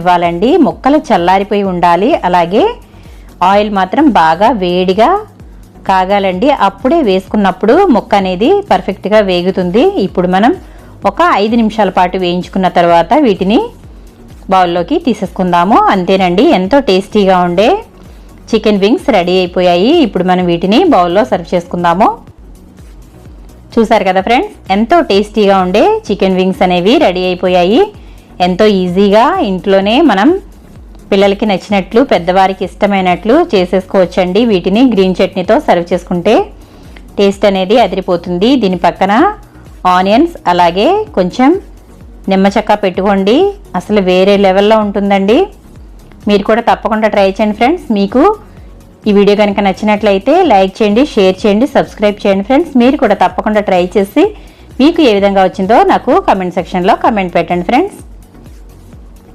ఇవ్వాలండి. ముక్కలు చల్లారిపోయి ఉండాలి. అలాగే ఆయిల్ మాత్రం బాగా వేడిగా కాగాలండి. అప్పుడే వేసుకున్నప్పుడు ముక్క అనేది పర్ఫెక్ట్గా వేగుతుంది. ఇప్పుడు మనం ఒక 5 నిమిషాల పాటు వేయించుకున్న తర్వాత వీటిని బౌల్లోకి తీసేసుకుందాము. అంతేనండి, ఎంతో టేస్టీగా ఉండే చికెన్ వింగ్స్ రెడీ అయిపోయాయి. ఇప్పుడు మనం వీటిని బౌల్లో సర్వ్ చేసుకుందాము. చూసారు కదా ఫ్రెండ్స్, ఎంతో టేస్టీగా ఉండే చికెన్ వింగ్స్ అనేవి రెడీ అయిపోయాయి. ఎంతో ఈజీగా ఇంట్లోనే మనం పిల్లలకి నచ్చినట్లు, పెద్దవారికి ఇష్టమైనట్లు చేసేసుకోవచ్చండి. వీటిని గ్రీన్ చట్నీతో సర్వ్ చేసుకుంటే టేస్ట్ అనేది అదిరిపోతుంది. దీని పక్కన ఆనియన్స్ అలాగే కొంచెం నిమ్మ చెక్క పెట్టుకోండి, అసలు వేరే లెవెల్లో ఉంటుందండి. మీరు కూడా తప్పకుండా ట్రై చేయండి ఫ్రెండ్స్. మీకు ఈ వీడియో కనుక నచ్చినట్లయితే లైక్ చేయండి, షేర్ చేయండి, సబ్స్క్రైబ్ చేయండి ఫ్రెండ్స్. మీరు కూడా తప్పకుండా ట్రై చేసి మీకు ఏ విధంగా వచ్చిందో నాకు కామెంట్ సెక్షన్లో కామెంట్ పెట్టండి ఫ్రెండ్స్.